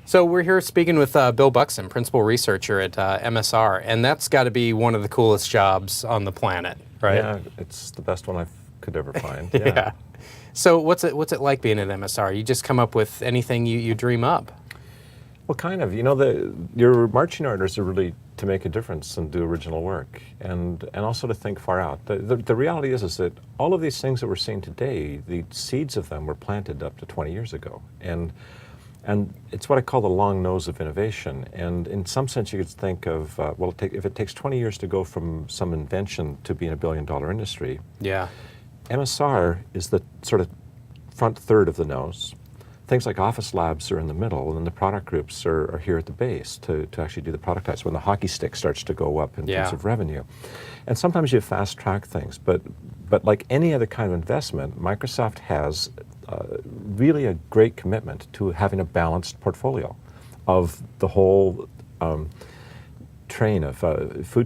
So we're here speaking with Bill Buxton, principal researcher at MSR, and that's got to be one of the coolest jobs on the planet, right? Yeah, it's the best one I could ever find. Yeah. So what's it like being at MSR? You just come up with anything you dream up? Well, kind of. You know, your marching orders are really to make a difference and do original work, and also to think far out. The reality is that all of these things that we're seeing today, the seeds of them were planted up to 20 years ago, and it's what I call the long nose of innovation. And in some sense, you could think of, if it takes 20 years to go from some invention to being a billion-dollar industry, yeah, MSR is the sort of front third of the nose. Things like office labs are in the middle, and then the product groups are here at the base to actually do the productize when the hockey stick starts to go up in terms of revenue. And sometimes you fast track things, but like any other kind of investment, Microsoft has really a great commitment to having a balanced portfolio of the whole food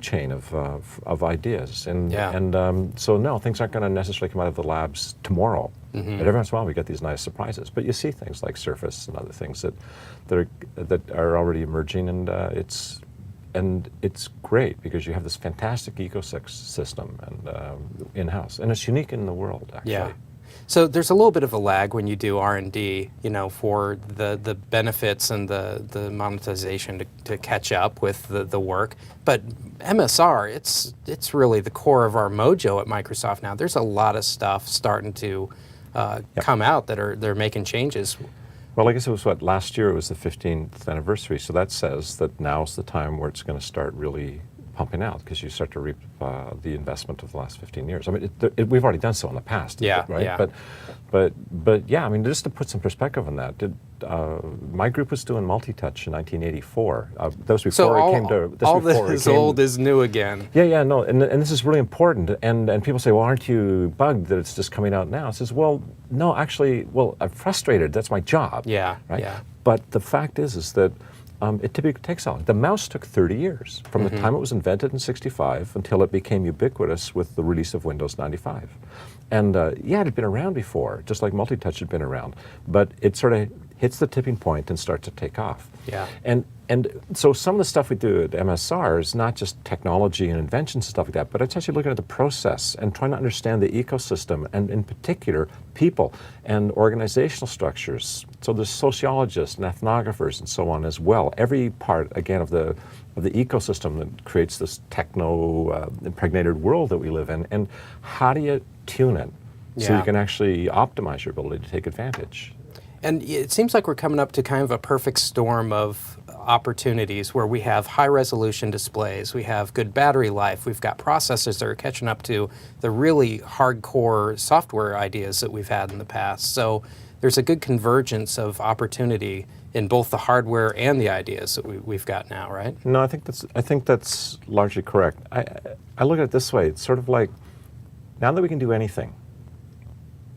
chain of ideas, and so no, things aren't going to necessarily come out of the labs tomorrow. Mm-hmm. And every once in a while we get these nice surprises, but you see things like Surface and other things that are already emerging, and it's great because you have this fantastic ecosystem and in-house, and it's unique in the world actually. Yeah. So there's a little bit of a lag when you do R&D, for the benefits and the monetization to catch up with the work. But MSR, it's really the core of our mojo at Microsoft now. There's a lot of stuff starting to come out they're making changes. Well, I guess it was last year it was the 15th anniversary, so that says that now's the time where it's going to start really pumping out, because you start to reap the investment of the last 15 years. I mean, we've already done so in the past, right? Yeah. But yeah, I mean, just to put some perspective on that, my group was doing multi-touch in 1984. That was before it came to. All this old is new again. Yeah, no, and this is really important. And people say, well, aren't you bugged that it's just coming out now? I says, well, no, actually, I'm frustrated. That's my job. Yeah, right? Yeah. But the fact is that it typically takes a long. The mouse took 30 years from the time it was invented in '65 until it became ubiquitous with the release of Windows 95. And it had been around before, just like multi-touch had been around, but it sort of hits the tipping point and starts to take off. Yeah. And so some of the stuff we do at MSR is not just technology and inventions and stuff like that, but it's actually looking at the process and trying to understand the ecosystem, and in particular, people and organizational structures. So there's sociologists and ethnographers and so on as well. Every part, again, of the ecosystem that creates this techno-impregnated world that we live in. And how do you tune it so you can actually optimize your ability to take advantage? And it seems like we're coming up to kind of a perfect storm of opportunities where we have high-resolution displays, we have good battery life, we've got processors that are catching up to the really hardcore software ideas that we've had in the past. So there's a good convergence of opportunity in both the hardware and the ideas that we've got now, right? No, I think that's largely correct. I look at it this way. It's sort of like, now that we can do anything,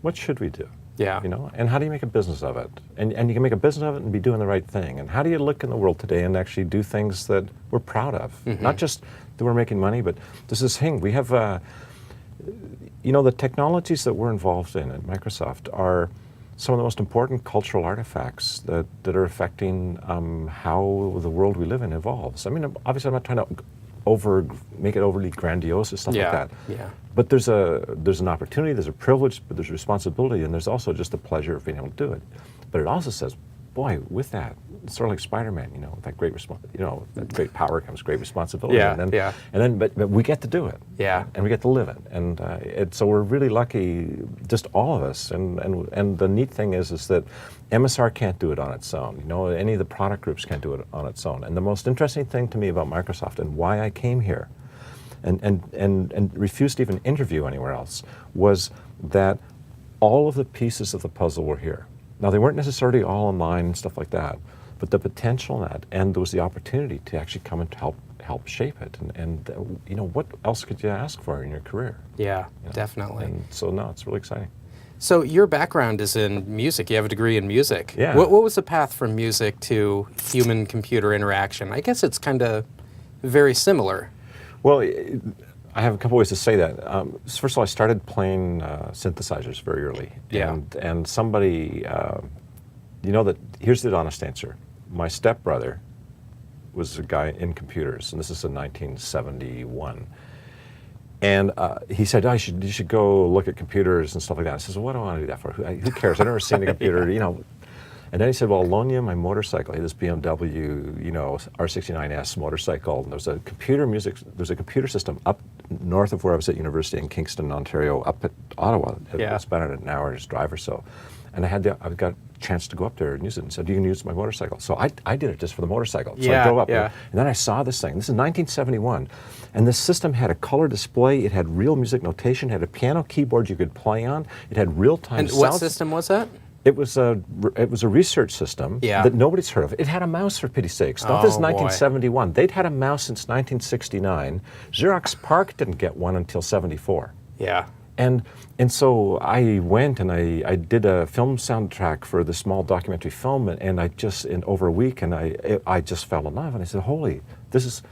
what should we do? Yeah. And how do you make a business of it? And you can make a business of it and be doing the right thing. And how do you look in the world today and actually do things that we're proud of? Mm-hmm. Not just that we're making money, but this thing. We have, the technologies that we're involved in at Microsoft are some of the most important cultural artifacts that are affecting how the world we live in evolves. I mean, obviously I'm not trying to make it overly grandiose or stuff like that. Yeah. But there's an opportunity, there's a privilege, but there's a responsibility, and there's also just the pleasure of being able to do it. But it also says, boy, with that, it's sort of like Spider-Man, with that great that great power comes great responsibility. But we get to do it. Yeah. And we get to live it. And so we're really lucky, just all of us. And the neat thing is that MSR can't do it on its own. Any of the product groups can't do it on its own. And the most interesting thing to me about Microsoft and why I came here and refused to even interview anywhere else was that all of the pieces of the puzzle were here. Now, they weren't necessarily all in line and stuff like that, but the potential in that, and there was the opportunity to actually come and help shape it. And what else could you ask for in your career? Yeah, definitely. And so, no, it's really exciting. So your background is in music. You have a degree in music. Yeah. What was the path from music to human-computer interaction? I guess it's kind of very similar. Well, I have a couple ways to say that. First of all, I started playing synthesizers very early. And somebody, that here's the honest answer. my stepbrother was a guy in computers, and this is in 1971. And he said, oh, you should go look at computers and stuff like that. I says, well, what do I want to do that for? Who cares? I've never seen a computer, you know. And then he said, well, I'll loan you my motorcycle. He had this BMW, you know, R69S motorcycle. And there's a computer system up north of where I was at university in Kingston, Ontario, up at Ottawa. Yeah. It's about an hour's drive or so. And I got a chance to go up there and use it, and said, you can use my motorcycle. So I did it just for the motorcycle. So I drove up there, and then I saw this thing. This is 1971. And this system had a color display, it had real music notation, it had a piano keyboard you could play on, it had real-time sound. And what system was that? It was a research system that nobody's heard of. It had a mouse, for pity's sakes. Now, this is 1971. Boy. They'd had a mouse since 1969. Xerox PARC didn't get one until 74. Yeah. And so I went and I did a film soundtrack for the small documentary film, and I just, in over a week, and I just fell in love. And I said, holy, this is,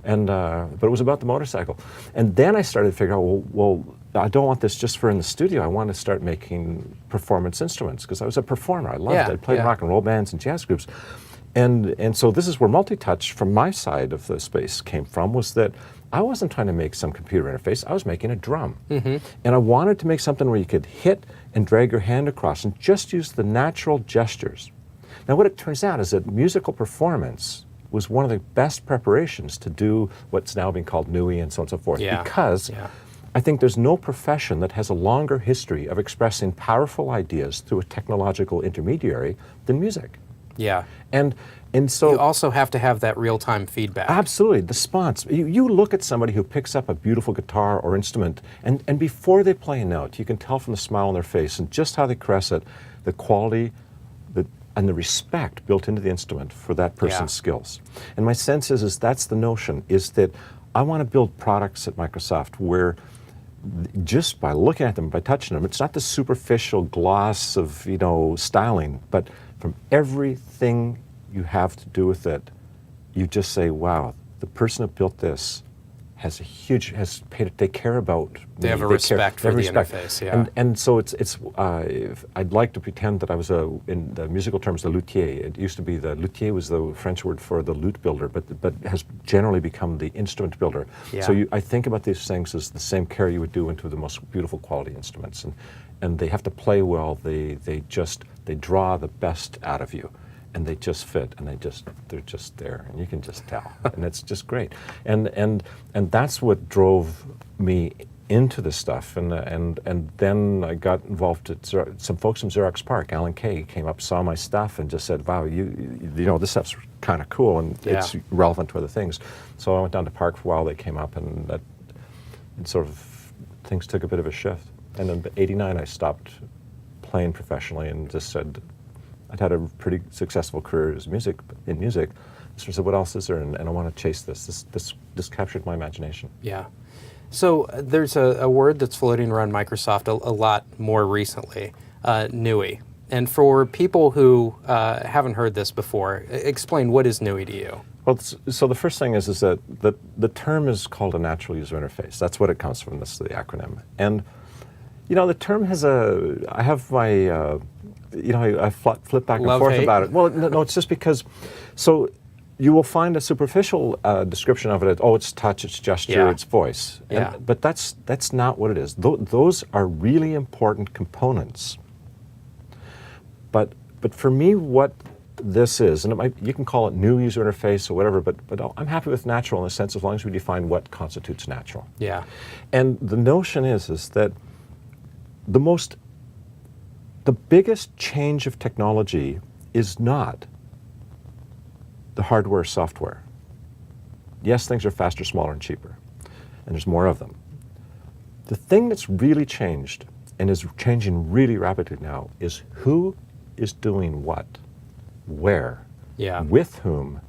and but it was about the motorcycle. And then I started to figure out, well, I don't want this just for in the studio. I want to start making performance instruments, because I was a performer. I loved it. I played rock and roll bands and jazz groups. And so this is where multi-touch from my side of the space came from, was that I wasn't trying to make some computer interface. I was making a drum. Mm-hmm. And I wanted to make something where you could hit and drag your hand across and just use the natural gestures. Now what it turns out is that musical performance was one of the best preparations to do what's now being called NUI and so on and so forth. Because I think there's no profession that has a longer history of expressing powerful ideas through a technological intermediary than music. Yeah. And so you also have to have that real-time feedback. Absolutely, the response. You look at somebody who picks up a beautiful guitar or instrument, and before they play a note, you can tell from the smile on their face and just how they caress it, the quality and the respect built into the instrument for that person's skills. And my sense is that's the notion, is that I want to build products at Microsoft where just by looking at them, by touching them, it's not the superficial gloss of, you know, styling, but from everything you have to do with it, you just say, wow, the person who built this has they care about me. They have a respect for the interface, And so I'd like to pretend that I was in the musical terms, the luthier. It used to be the luthier was the French word for the lute builder, but has generally become the instrument builder. Yeah. So I think about these things as the same care you would do into the most beautiful quality instruments. And they have to play well, they draw the best out of you. And they just fit, and they're just there, and you can just tell, and it's just great, and that's what drove me into this stuff, and then I got involved at some folks from Xerox PARC. Alan Kay came up, saw my stuff, and just said, "Wow, you know this stuff's kind of cool, and it's relevant to other things." So I went down to PARC for a while. They came up, and sort of things took a bit of a shift. And in '89, I stopped playing professionally and just said, I'd had a pretty successful career in music. So I said, what else is there? And I want to chase this. This captured my imagination. Yeah. So there's a word that's floating around Microsoft a lot more recently, NUI. And for people who haven't heard this before, explain what is NUI to you? Well, so the first thing is that the term is called a natural user interface. That's what it comes from, this the acronym. And, you know, the term has I have my... I flip back and forth about it. Well, no, it's just because, so you will find a superficial description of it. It's touch, it's gesture, it's voice. But that's not what it is. Those are really important components. But for me, what this is, and you can call it new user interface or whatever, but I'm happy with natural in the sense as long as we define what constitutes natural. Yeah. And the notion is that the biggest change of technology is not the hardware or software. Yes, things are faster, smaller, and cheaper, and there's more of them. The thing that's really changed, and is changing really rapidly now, is who is doing what, where, with whom,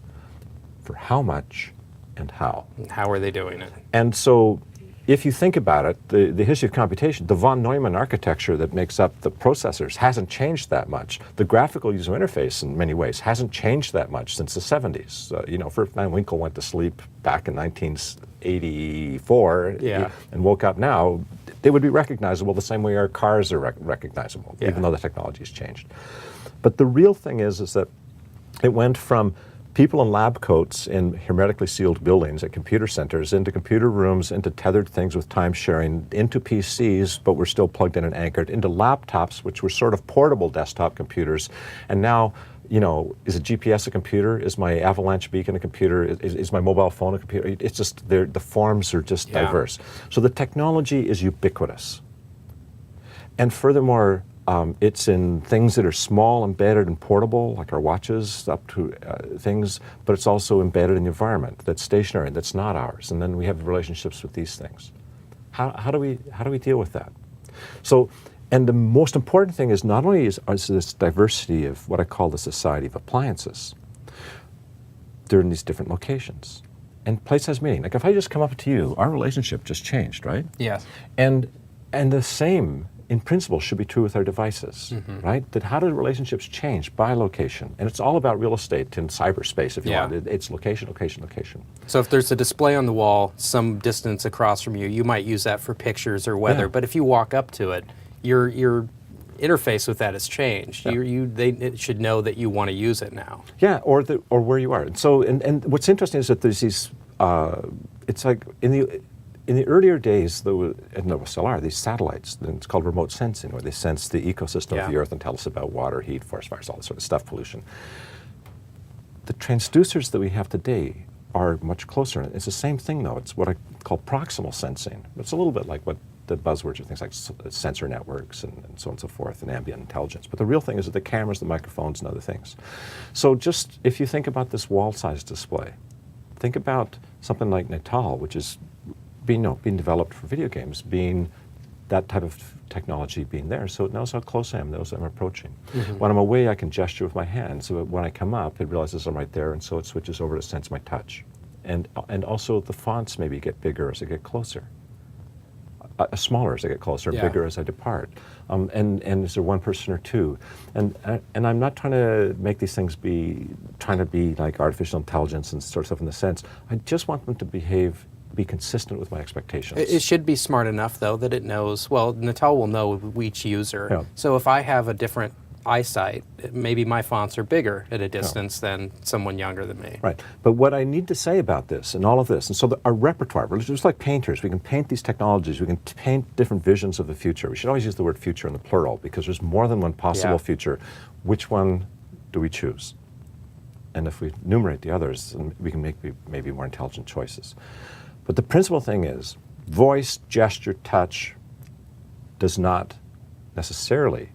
for how much, and how. How are they doing it? And so, if you think about it, the history of computation, the von Neumann architecture that makes up the processors hasn't changed that much. The graphical user interface, in many ways, hasn't changed that much since the 70s. Fritz Van Winkle went to sleep back in 1984 and woke up now, they would be recognizable the same way our cars are recognizable, even though the technology has changed. But the real thing is that It went from people in lab coats in hermetically sealed buildings at computer centers into computer rooms, into tethered things with time sharing, into PCs, but were still plugged in and anchored, into laptops, which were sort of portable desktop computers. And now, you know, is a GPS a computer? Is my avalanche beacon a computer? Is my mobile phone a computer? It's just, the forms are just diverse. So the technology is ubiquitous. And furthermore, it's in things that are small, embedded, and portable, like our watches, up to things, but it's also embedded in the environment that's stationary, that's not ours. And then we have relationships with these things. How do we deal with that? So, and the most important thing is not only is this diversity of what I call the society of appliances, they're in these different locations. And place has meaning. Like if I just come up to you, our relationship just changed, right? Yes. And the same in principle should be true with our devices, right? That how do relationships change by location? And it's all about real estate in cyberspace, if you want. It's location, location, location. So if there's a display on the wall some distance across from you, you might use that for pictures or weather. But if you walk up to it, your interface with that has changed. It should know that you want to use it now. Yeah, or where you are. And so, and what's interesting is that there's these. It's like in the earlier days, and there still are, these satellites, and it's called remote sensing, where they sense the ecosystem of the Earth and tell us about water, heat, forest fires, all this sort of stuff, pollution. The transducers that we have today are much closer. It's the same thing, though. It's what I call proximal sensing. It's a little bit like what the buzzwords are, things like sensor networks and so on and so forth, and ambient intelligence. But the real thing is that the cameras, the microphones, and other things. So just, if you think about this wall-size display, think about something like Natal, which is being developed for video games, being that type of technology being there, so it knows how close I am, knows I'm approaching. When I'm away, I can gesture with my hand, so when I come up, it realizes I'm right there, and so it switches over to sense my touch. And also the fonts maybe get bigger as I get closer, smaller as I get closer, bigger as I depart. And is there one person or two? And I'm not trying to make these things trying to be like artificial intelligence and sort of stuff in the sense. I just want them to be consistent with my expectations. It should be smart enough, though, that it knows, well, Natal will know each user. So if I have a different eyesight, maybe my fonts are bigger at a distance than someone younger than me. Right. But what I need to say about this and all of this, and so our repertoire, we're just like painters, we can paint these technologies, we can paint different visions of the future. We should always use the word future in the plural because there's more than one possible future. Which one do we choose? And if we enumerate the others, we can make maybe more intelligent choices. But the principal thing is, voice, gesture, touch does not necessarily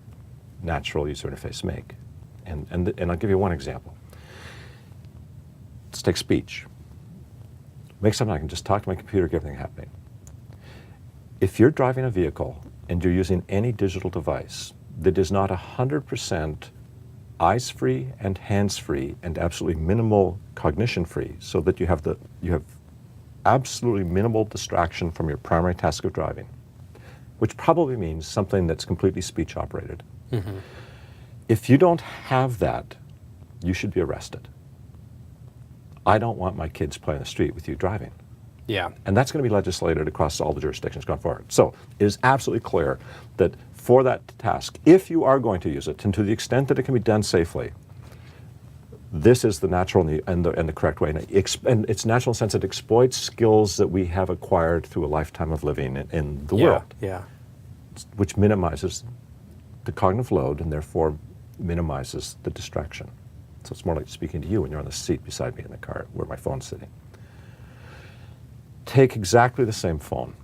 natural user interface make. And I'll give you one example. Let's take speech. Make something I can just talk to my computer, get everything happening. If you're driving a vehicle and you're using any digital device that is not 100% eyes-free and hands-free and absolutely minimal cognition-free, so that you have absolutely minimal distraction from your primary task of driving, which probably means something that's completely speech operated. If you don't have that, you should be arrested. I don't want my kids playing in the street with you driving. And that's going to be legislated across all the jurisdictions going forward. So it is absolutely clear that for that task, if you are going to use it, and to the extent that it can be done safely, this is the natural and the correct way. And it's natural in the sense that it exploits skills that we have acquired through a lifetime of living in the world, which minimizes the cognitive load and therefore minimizes the distraction. So it's more like speaking to you when you're on the seat beside me in the car where my phone's sitting. Take exactly the same phone,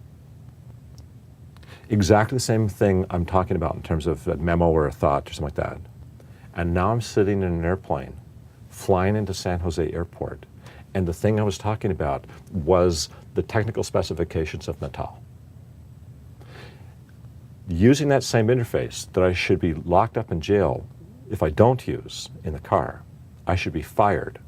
exactly the same thing I'm talking about in terms of a memo or a thought or something like that. And now I'm sitting in an airplane flying into San Jose Airport, and the thing I was talking about was the technical specifications of Natal. Using that same interface that I should be locked up in jail if I don't use in the car, I should be fired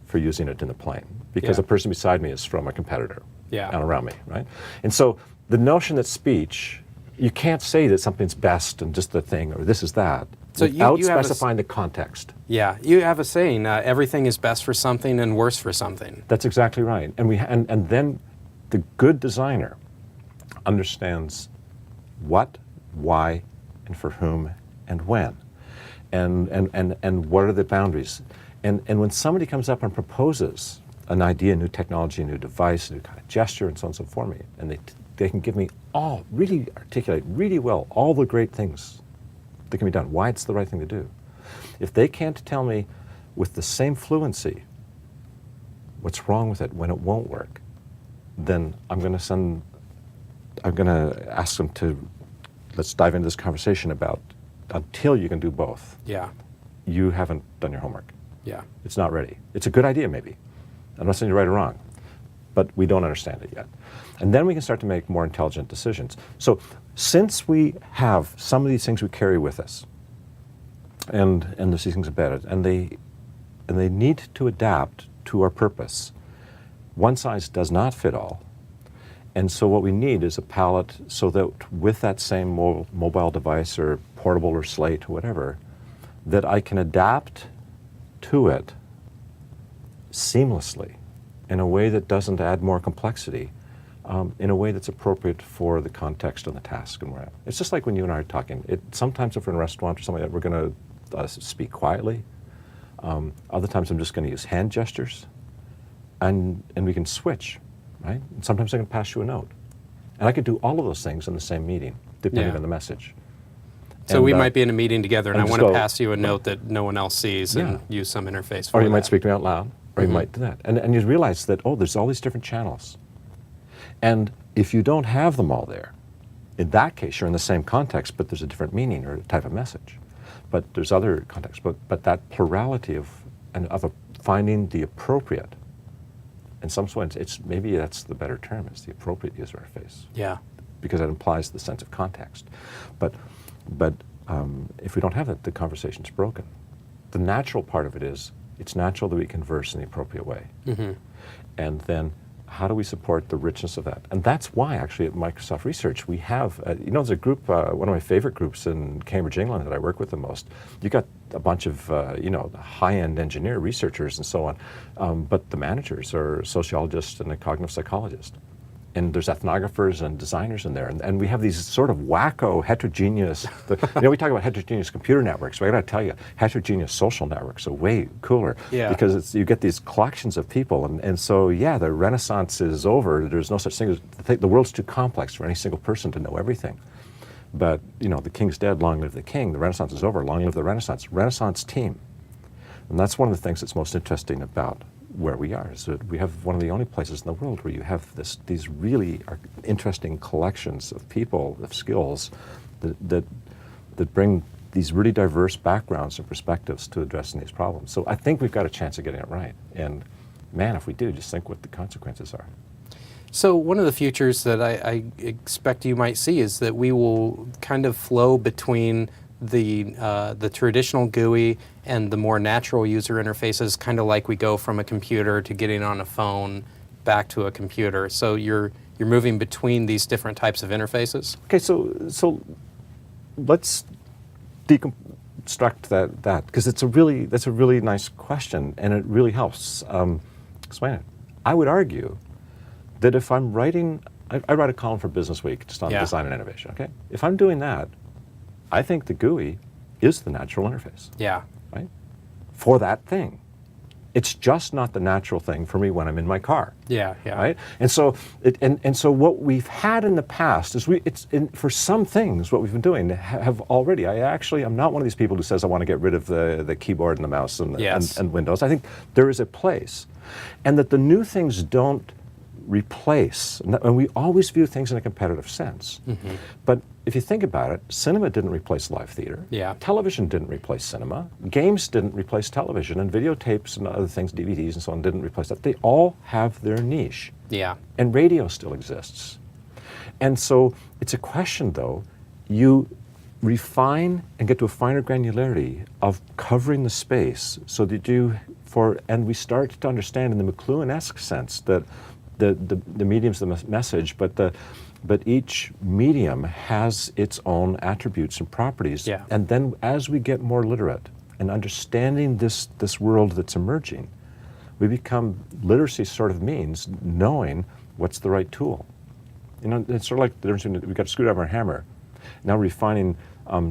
for using it in the plane because the person beside me is from a competitor and around me, right? And so the notion that speech, you can't say that something's best and just the thing or this is that without specifying the context. You have a saying, everything is best for something and worse for something. That's exactly right. And then the good designer understands what, why, and for whom, and when, and what are the boundaries. And when somebody comes up and proposes an idea, a new technology, a new device, a new kind of gesture, and so on and so for me, and they can give me all, really articulate really well all the great things that can be done, why it's the right thing to do. If they can't tell me with the same fluency what's wrong with it when it won't work, then I'm going to ask them to, let's dive into this conversation about, until you can do both, Yeah. you haven't done your homework. Yeah. It's not ready. It's a good idea, maybe. I'm not saying you're right or wrong, but we don't understand it yet. And then we can start to make more intelligent decisions. So since we have some of these things we carry with us, and there's these things embedded, and they need to adapt to our purpose, one size does not fit all. And so what we need is a palette so that with that same mobile device or portable or slate or whatever, that I can adapt to it seamlessly in a way that doesn't add more complexity, in a way that's appropriate for the context and the task and where at. It's just like when you and I are talking. Sometimes if we're in a restaurant or something like that, we're going to speak quietly. Other times I'm just going to use hand gestures, and we can switch, right? And sometimes I can pass you a note. And I could do all of those things in the same meeting, depending on the message. So we might be in a meeting together, and I want to pass you a note that no one else sees, and use some interface for Or you that. might speak to me out loud, or you might do that. And you realize that, oh, there's all these different channels. And if you don't have them all there, in that case, you're in the same context, but there's a different meaning or type of message. But there's other contexts. But that plurality of finding the appropriate, in some sense, maybe that's the better term, is the appropriate user interface. Yeah. Because it implies the sense of context. But if we don't have it, the conversation's broken. The natural part of it is, it's natural that we converse in the appropriate way. Mm-hmm. And then, how do we support the richness of that? And that's why, actually, at Microsoft Research, we have, there's a group, one of my favorite groups in Cambridge, England, that I work with the most. You got a bunch of, high-end engineer researchers and so on, but the managers are sociologists and a cognitive psychologist. And there's ethnographers and designers in there. And we have these sort of wacko, heterogeneous, we talk about heterogeneous computer networks, but I gotta tell you, heterogeneous social networks are way cooler. Yeah. Because you get these collections of people. And so, the Renaissance is over. There's no such thing as, the world's too complex for any single person to know everything. But, the king's dead, long live the king. The Renaissance is over, long live the Renaissance. Renaissance team. And that's one of the things that's most interesting about where we are, is that we have one of the only places in the world where you have these really interesting collections of people, of skills, that bring these really diverse backgrounds and perspectives to addressing these problems. So I think we've got a chance of getting it right. And man, if we do, just think what the consequences are. So one of the futures that I expect you might see is that we will kind of flow between the traditional GUI and the more natural user interfaces, kind of like we go from a computer to getting on a phone back to a computer. So you're moving between these different types of interfaces? Okay, so let's deconstruct that because that's a really nice question, and it really helps explain it. I would argue that if I'm writing, I write a column for Business Week just on design and innovation, okay? If I'm doing that, I think the GUI is the natural interface. Yeah. Right? For that thing. It's just not the natural thing for me when I'm in my car. Yeah. Right? And so so what we've had in the past is for some things what we've been doing have already. I'm not one of these people who says I want to get rid of the keyboard and the mouse and Windows. I think there is a place, and that the new things don't replace, and we always view things in a competitive sense. Mm-hmm. But if you think about it, cinema didn't replace live theater. Yeah. Television didn't replace cinema. Games didn't replace television, and videotapes and other things, DVDs and so on, didn't replace that. They all have their niche. Yeah. And radio still exists. And so it's a question, though, you refine and get to a finer granularity of covering the space so that and we start to understand in the McLuhan-esque sense that the medium's the message, but each medium has its own attributes and properties. Yeah. And then as we get more literate and understanding this world that's emerging, we become, literacy sort of means knowing what's the right tool. It's sort of like the difference between, we've got a screwdriver and a hammer. Now refining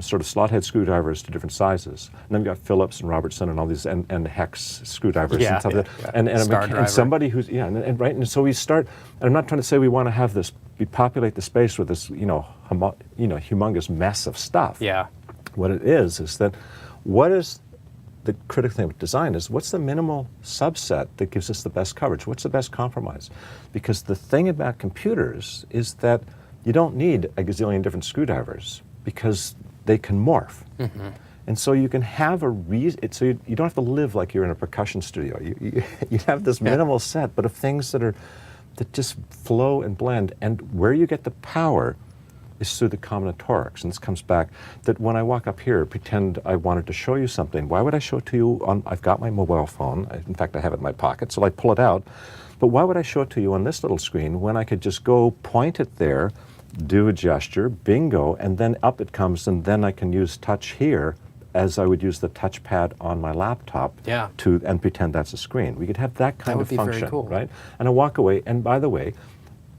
sort of slot head screwdrivers to different sizes. And then we've got Phillips and Robertson and all these, and hex screwdrivers and stuff like that. And somebody who's, right, and so we start, and I'm not trying to say we want to have this, we populate the space with this, humongous mess of stuff. Yeah. What it is that what is the critical thing with design is what's the minimal subset that gives us the best coverage? What's the best compromise? Because the thing about computers is that you don't need a gazillion different screwdrivers because they can morph. Mm-hmm. And so you can have a reason, so you don't have to live like you're in a percussion studio. You have this minimal set, but of things that just flow and blend. And where you get the power is through the combinatorics. And this comes back that when I walk up here, pretend I wanted to show you something. Why would I show it to you on, I've got my mobile phone. In fact, I have it in my pocket, so I pull it out. But why would I show it to you on this little screen when I could just go point it there, do a gesture, bingo, and then up it comes, and then I can use touch here as I would use the touchpad on my laptop and pretend that's a screen. We could have that kind of function, very cool. Right? And I walk away, and by the way,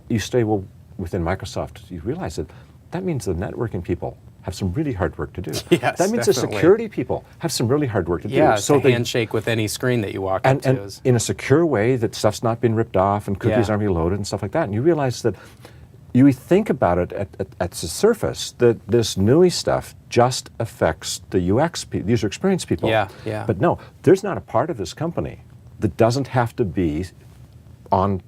you stay, well, within Microsoft, you realize that means the networking people have some really hard work to do. Yes, that means the security people have some really hard work to do. Yeah, so a handshake with any screen that you walk into. And in a secure way that stuff's not been ripped off and cookies aren't reloaded and stuff like that. And you realize that you think about it at the surface, that this NUI stuff just affects the UX, user experience people. Yeah. But no, there's not a part of this company that doesn't have to be on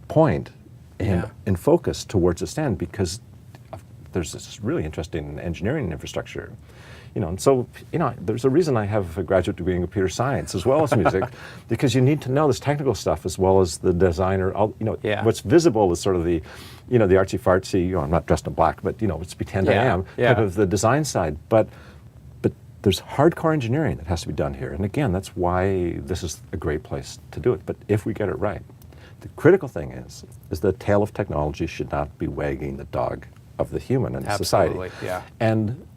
point and focus towards a stand, because there's this really interesting engineering infrastructure. And so, there's a reason I have a graduate degree in computer science as well as music, because you need to know this technical stuff as well as the designer. What's visible is sort of the, the artsy-fartsy, I'm not dressed in black, but, it's pretend I am, type of the design side. But there's hardcore engineering that has to be done here. And again, that's why this is a great place to do it. But if we get it right, the critical thing is the tail of technology should not be wagging the dog of the human in society.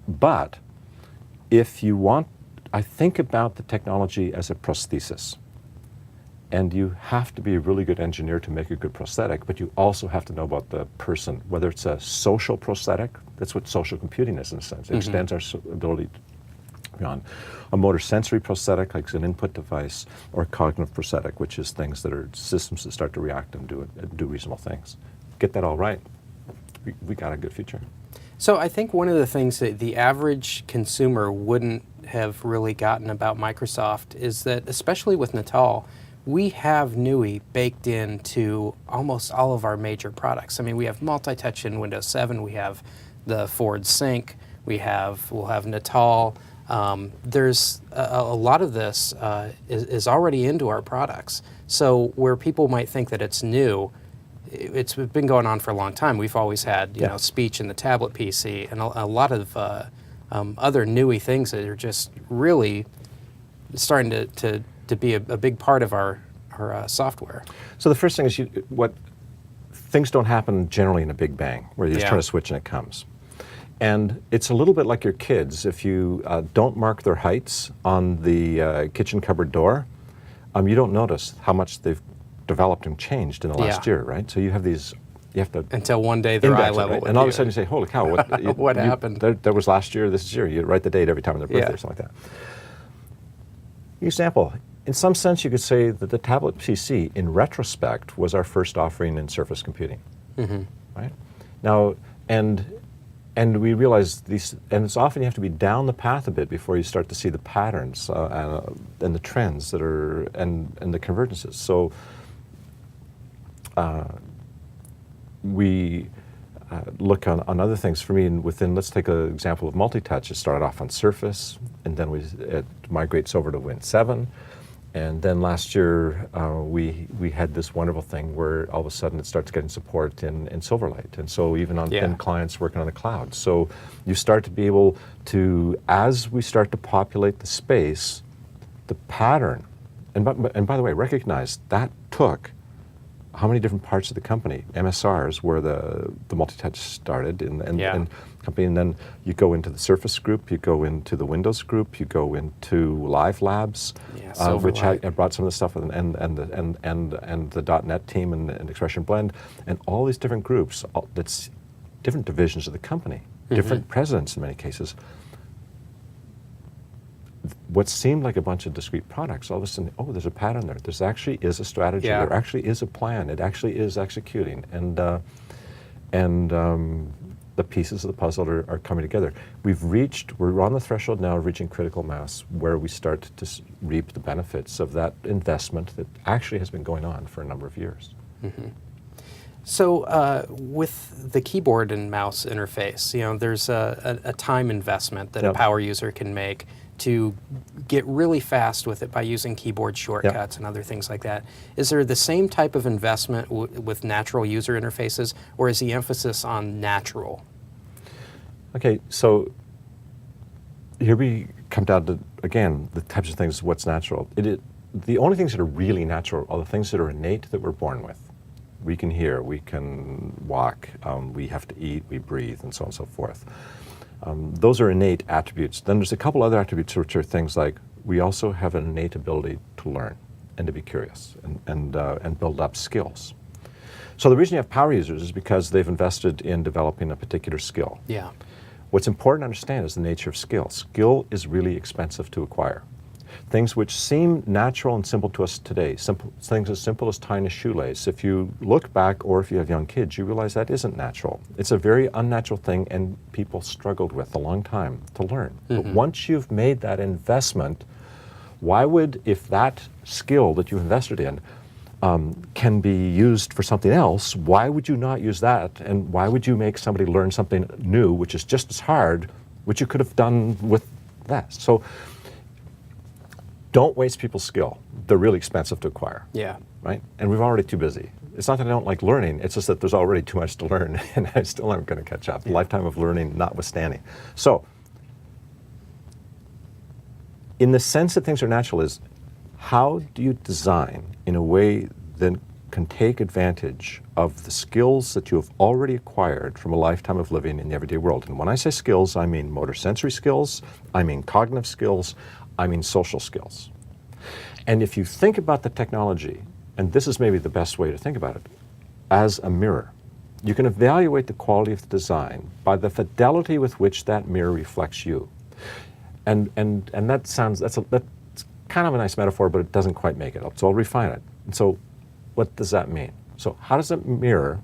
But if you want, I think about the technology as a prosthesis. And you have to be a really good engineer to make a good prosthetic, but you also have to know about the person, whether it's a social prosthetic, that's what social computing is in a sense. It extends our ability beyond a motor sensory prosthetic, like an input device, or a cognitive prosthetic, which is things that are systems that start to react and do reasonable things. Get that all right, we got a good future. So I think one of the things that the average consumer wouldn't have really gotten about Microsoft is that, especially with Natal, we have NUI baked into almost all of our major products. I mean, we have multi-touch in Windows 7, we have the Ford Sync, we'll have Natal. There's a lot of this is already into our products. So where people might think that it's new, it's been going on for a long time. We've always had speech in the tablet PC and a lot of other NUI things that are just really starting to be a big part of our software. So the first thing is things don't happen generally in a big bang where you just turn a switch and it comes. And it's a little bit like your kids. If you don't mark their heights on the kitchen cupboard door, you don't notice how much they've developed and changed in the last year, right? So you have these, you have to... Until one day they're eye level. Right? And all of a sudden you say, holy cow, what happened? That was last year, this is year. You write the date every time on their birthday or something like that. Example, in some sense you could say that the tablet PC, in retrospect, was our first offering in Surface computing, right? Now, and we realize these, and it's often you have to be down the path a bit before you start to see the patterns and the trends that are, and the convergences. So we look on other things. For me, let's take an example of multi-touch. It started off on Surface, and then it migrates over to Win 7. And then last year, we had this wonderful thing where all of a sudden it starts getting support in Silverlight. And so even on thin clients working on the cloud. So you start to be able to, as we start to populate the space, the pattern, and by the way, recognize that took how many different parts of the company, MSRs, where the multi-touch started and company, and then you go into the Surface group, you go into the Windows group, you go into Live Labs, which I brought some of the stuff and the .NET team and Expression Blend, and all these different groups, that's different divisions of the company. different presidents in many cases. What seemed like a bunch of discrete products, all of a sudden, oh, there's a pattern there. There actually is a strategy. Yeah. There actually is a plan. It actually is executing. And the pieces of the puzzle are coming together. We're on the threshold now of reaching critical mass where we start to reap the benefits of that investment that actually has been going on for a number of years. So with the keyboard and mouse interface, there's a time investment that a power user can make to get really fast with it by using keyboard shortcuts and other things like that. Is there the same type of investment with natural user interfaces, or is the emphasis on natural? Okay, so here we come down to, again, the types of things, what's natural. The only things that are really natural are the things that are innate that we're born with. We can hear, we can walk, we have to eat, we breathe, and so on and so forth. Those are innate attributes. Then there's a couple other attributes which are things like we also have an innate ability to learn and to be curious and build up skills. So the reason you have power users is because they've invested in developing a particular skill. Yeah. What's important to understand is the nature of skill. Skill is really expensive to acquire. Things which seem natural and simple to us today, things as simple as tying a shoelace. If you look back, or if you have young kids, you realize that isn't natural. It's a very unnatural thing, and people struggled with a long time to learn. But once you've made that investment, why would, if that skill that you invested in can be used for something else, why would you not use that? And why would you make somebody learn something new, which is just as hard, which you could have done with that? So don't waste people's skill. They're really expensive to acquire. Yeah. Right? And we're already too busy. It's not that I don't like learning, it's just that there's already too much to learn, and I still aren't going to catch up. Lifetime of learning notwithstanding. So, in the sense that things are natural is, how do you design in a way that can take advantage of the skills that you have already acquired from a lifetime of living in the everyday world? And when I say skills, I mean motor sensory skills, I mean cognitive skills, I mean social skills. And if you think about the technology, and this is maybe the best way to think about it, as a mirror, you can evaluate the quality of the design by the fidelity with which that mirror reflects you. And that's kind of a nice metaphor, but it doesn't quite make it up. So I'll refine it. And so what does that mean? So how does it mirror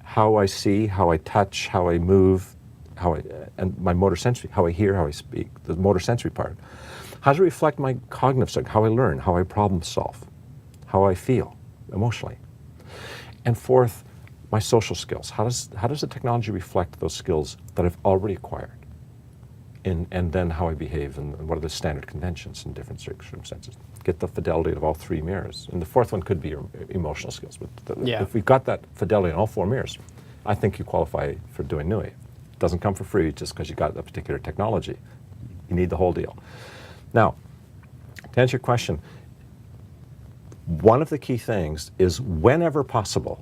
how I see, how I touch, how I move, and my motor sensory, how I hear, how I speak, the motor sensory part? How does it reflect my cognitive side, how I learn, how I problem solve, how I feel emotionally? And fourth, my social skills. How does the technology reflect those skills that I've already acquired? And then how I behave, and what are the standard conventions in different circumstances. Get the fidelity of all three mirrors. And the fourth one could be your emotional skills. But if we've got that fidelity in all four mirrors, I think you qualify for doing NUI. It doesn't come for free just because you got a particular technology. You need the whole deal. Now, to answer your question, one of the key things is, whenever possible,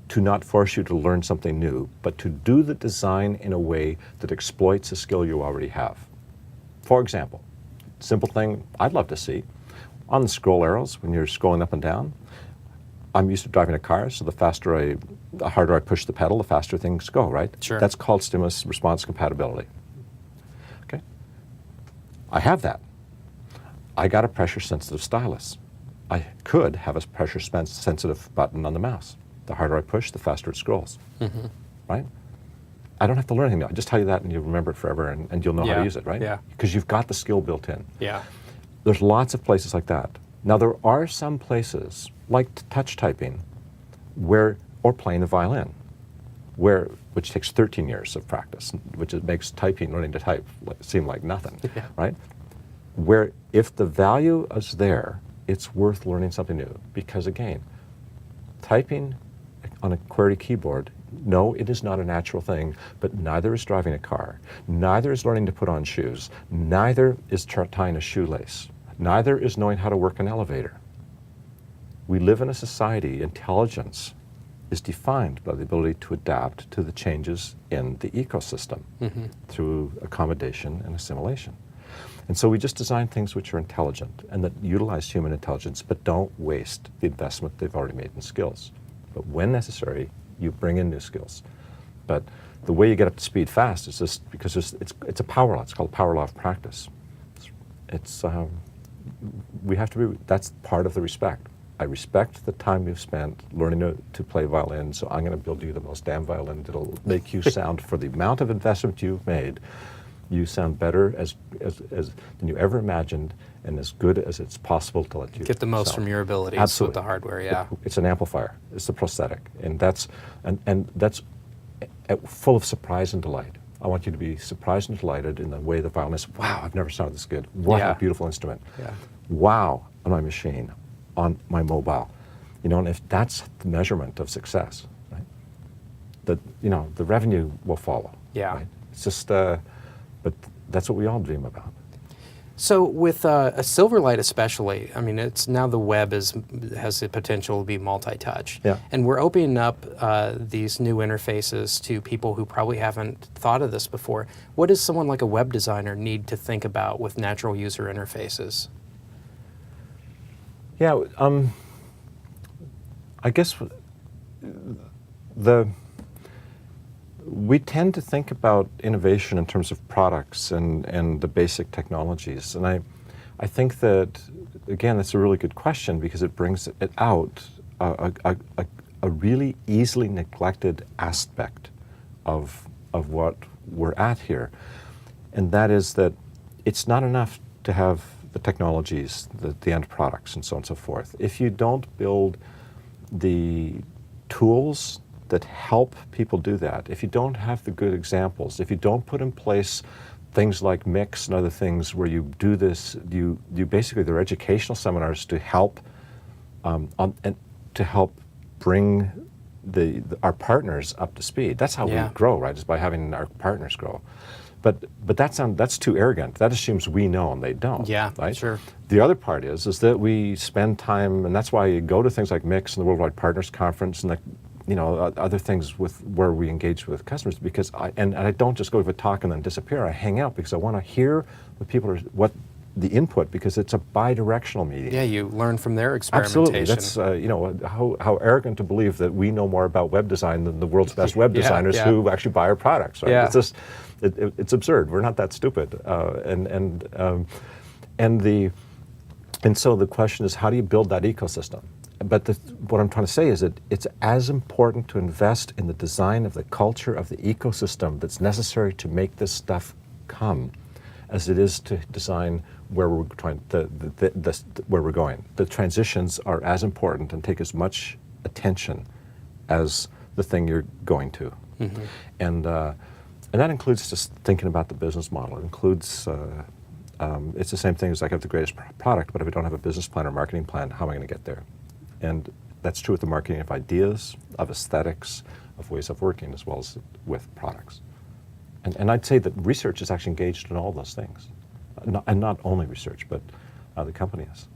to not force you to learn something new, but to do the design in a way that exploits a skill you already have. For example, simple thing I'd love to see, on the scroll arrows, when you're scrolling up and down, I'm used to driving a car, so the harder I push the pedal, the faster things go, right? Sure. That's called stimulus response compatibility. Okay? I have that. I got a pressure sensitive stylus. I could have a pressure sensitive button on the mouse. The harder I push, the faster it scrolls, right? I don't have to learn anything. I just tell you that and you'll remember it forever, and you'll know how to use it, right? Yeah. Because you've got the skill built in. Yeah. There's lots of places like that. Now there are some places, like touch typing, or playing the violin, which takes 13 years of practice, which makes learning to type seem like nothing, right? Where if the value is there, it's worth learning something new. Because again, typing on a QWERTY keyboard, no, it is not a natural thing, but neither is driving a car, neither is learning to put on shoes, neither is tying a shoelace, neither is knowing how to work an elevator. We live in a society, intelligence is defined by the ability to adapt to the changes in the ecosystem through accommodation and assimilation. And so we just design things which are intelligent and that utilize human intelligence, but don't waste the investment they've already made in skills. But when necessary, you bring in new skills. But the way you get up to speed fast is just because it's a power law. It's called power law of practice. We have to be, that's part of the respect. I respect the time you've spent learning to play violin, so I'm going to build you the most damn violin that'll make you sound, for the amount of investment you've made, you sound better than you ever imagined, and as good as it's possible to let you get the most sound. from your abilities. Absolutely. With the hardware. Yeah, it's an amplifier. It's the prosthetic, and that's full of surprise and delight. I want you to be surprised and delighted in the way the violinist. Wow, I've never sounded this good. What Yeah. a beautiful instrument. Yeah. Wow, on my machine, on my mobile, and if that's the measurement of success, right? The revenue will follow. Yeah. Right? It's just, but that's what we all dream about. So with a Silverlight especially, I mean, it's now the web has the potential to be multi-touch. Yeah. And we're opening up these new interfaces to people who probably haven't thought of this before. What does someone like a web designer need to think about with natural user interfaces? Yeah, I guess we tend to think about innovation in terms of products and the basic technologies. And I think that, again, that's a really good question because it brings it out a really easily neglected aspect of what we're at here. And that is that it's not enough to have the technologies, the end products, and so on and so forth. If you don't build the tools that help people do that, if you don't have the good examples, if you don't put in place things like Mix and other things where you do this, you basically, they're educational seminars to help and to help bring our partners up to speed. That's how Yeah. we grow, right? Is by having our partners grow. But that's too arrogant. That assumes we know and they don't. Yeah, right? sure. The other part is that we spend time, and that's why you go to things like Mix and the Worldwide Partners Conference and other things where we engage with customers, because I don't just go to a talk and then disappear. I hang out because I want to hear what the input, because it's a bi-directional meeting. Yeah, you learn from their experimentation. Absolutely. That's how arrogant to believe that we know more about web design than the world's best web designers who actually buy our products. Right? Yeah. It's just it's absurd. We're not that stupid. And so the question is, how do you build that ecosystem? But what I'm trying to say is that it's as important to invest in the design of the culture of the ecosystem that's necessary to make this stuff come, as it is to design where we're trying where we're going. The transitions are as important and take as much attention as the thing you're going to, and that includes just thinking about the business model. It includes it's the same thing as I have the greatest product, but if I don't have a business plan or marketing plan, how am I going to get there? And that's true with the marketing of ideas, of aesthetics, of ways of working, as well as with products. And I'd say that research is actually engaged in all those things. And not only research, but the company is.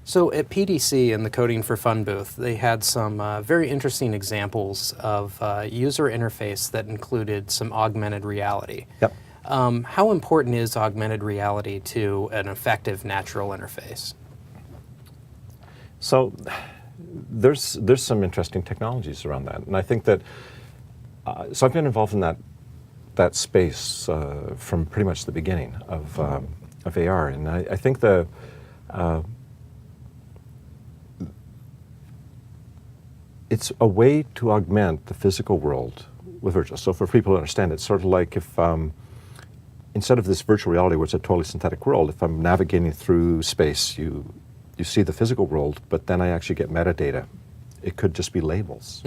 So at PDC and the Coding for Fun booth, they had some very interesting examples of user interface that included some augmented reality. Yep. How important is augmented reality to an effective natural interface? So there's some interesting technologies around that, and I think that so I've been involved in that space from pretty much the beginning of AR, and I think it's a way to augment the physical world with virtual. So for people to understand, it's sort of like if instead of this virtual reality, where it's a totally synthetic world, if I'm navigating through space, you see the physical world, but then I actually get metadata. It could just be labels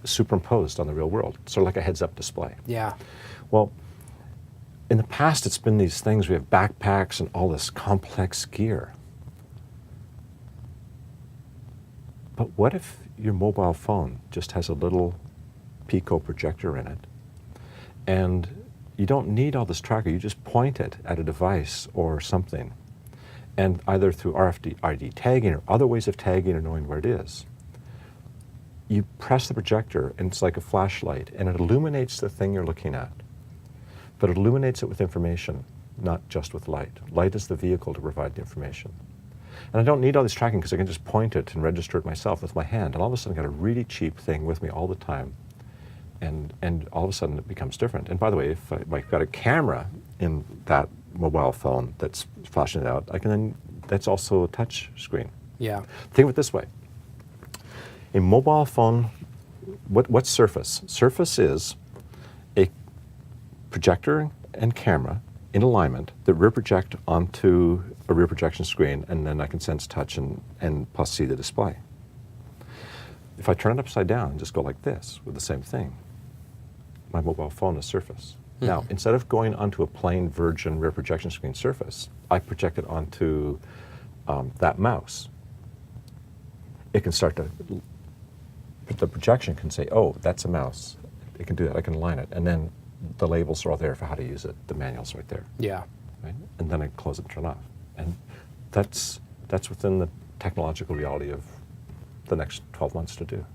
superimposed on the real world, sort of like a heads-up display. Yeah. Well, in the past, it's been these things. We have backpacks and all this complex gear. But what if your mobile phone just has a little Pico projector in it, and you don't need all this tracker? You just point it at a device or something, and either through RFID tagging or other ways of tagging or knowing where it is, you press the projector and it's like a flashlight, and it illuminates the thing you're looking at. But it illuminates it with information, not just with light. Light is the vehicle to provide the information. And I don't need all this tracking because I can just point it and register it myself with my hand, and all of a sudden I've got a really cheap thing with me all the time And all of a sudden it becomes different. And by the way, if I've got a camera in that mobile phone that's flashing it out, I can then, that's also a touch screen. Yeah. Think of it this way. A mobile phone, what's Surface? Surface is a projector and camera in alignment that rear project onto a rear projection screen, and then I can sense touch and plus see the display. If I turn it upside down and just go like this with the same thing, my mobile phone is Surface. Now, instead of going onto a plain virgin rear projection screen surface, I project it onto that mouse. It can start to, the projection can say, oh, that's a mouse. It can do that, I can align it. And then the labels are all there for how to use it. The manual's right there. Yeah. Right? And then I close it and turn off. And that's within the technological reality of the next 12 months to do.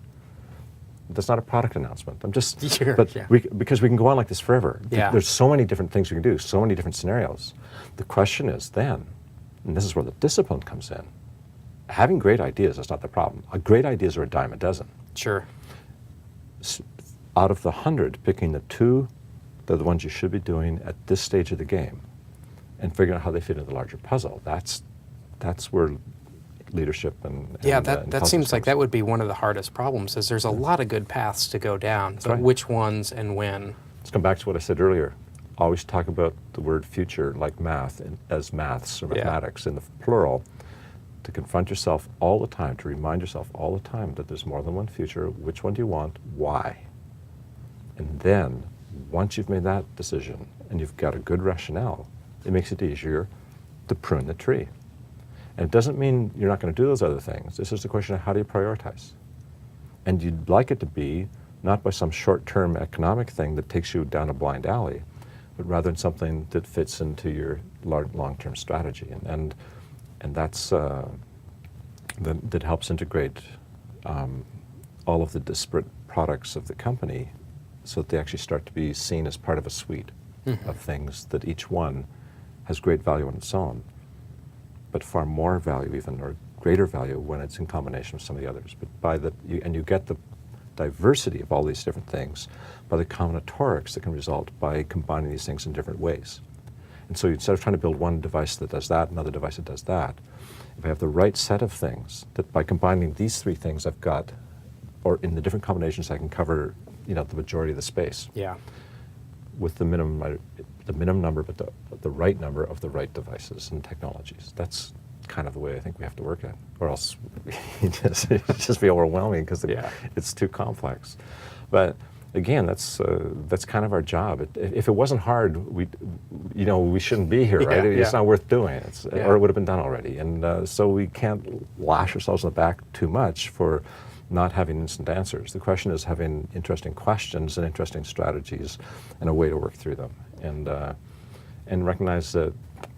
That's not a product announcement. I'm just, Sure, but yeah. because we can go on like this forever. Yeah. There's so many different things we can do, so many different scenarios. The question is then, and this is where the discipline comes in, having great ideas is not the problem. Great ideas are a dime a dozen. Sure. Out of the 100, picking the 2, they're the ones you should be doing at this stage of the game, and figuring out how they fit into the larger puzzle. That's where leadership and Yeah, and that seems like comes. that would be one of the hardest problems, is there's a lot of good paths to go down, but right. which ones and when? Let's come back to what I said earlier. Always talk about the word future like math as maths or Yeah. mathematics in the plural. To confront yourself all the time, to remind yourself all the time that there's more than one future. Which one do you want? Why? And then, once you've made that decision and you've got a good rationale, it makes it easier to prune the tree. And it doesn't mean you're not going to do those other things. This is the question of how do you prioritize? And you'd like it to be not by some short-term economic thing that takes you down a blind alley, but rather in something that fits into your long-term strategy. And that's that helps integrate all of the disparate products of the company so that they actually start to be seen as part of a suite of things that each one has great value on its own, but far more value even, or greater value when it's in combination with some of the others. But you get the diversity of all these different things by the combinatorics that can result by combining these things in different ways. And so instead of trying to build one device that does that, another device that does that, if I have the right set of things, that by combining these 3 things I've got, or in the different combinations I can cover, the majority of the space. Yeah. With the minimum number, but the right number of the right devices and technologies. That's kind of the way I think we have to work at, or else it'd just be overwhelming because it's too complex. But again, that's kind of our job. If it wasn't hard, we shouldn't be here, right? It's not worth doing. Or it would have been done already. And so we can't lash ourselves in the back too much for not having instant answers. The question is having interesting questions and interesting strategies and a way to work through them. And recognize that,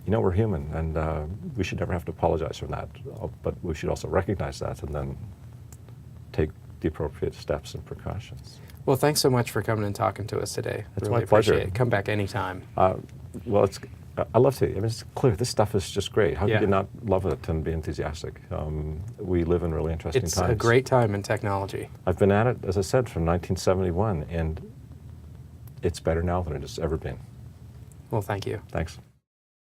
we're human, and we should never have to apologize for that. But we should also recognize that and then take the appropriate steps and precautions. Well, thanks so much for coming and talking to us today. It's really my pleasure. Appreciate it. Come back anytime. Well, I love to. I mean, it's clear this stuff is just great. How Yeah. could you not love it and be enthusiastic? We live in really interesting It's times. a great time in technology. I've been at it, as I said, from 1971, and it's better now than it has ever been. Well, thank you. Thanks.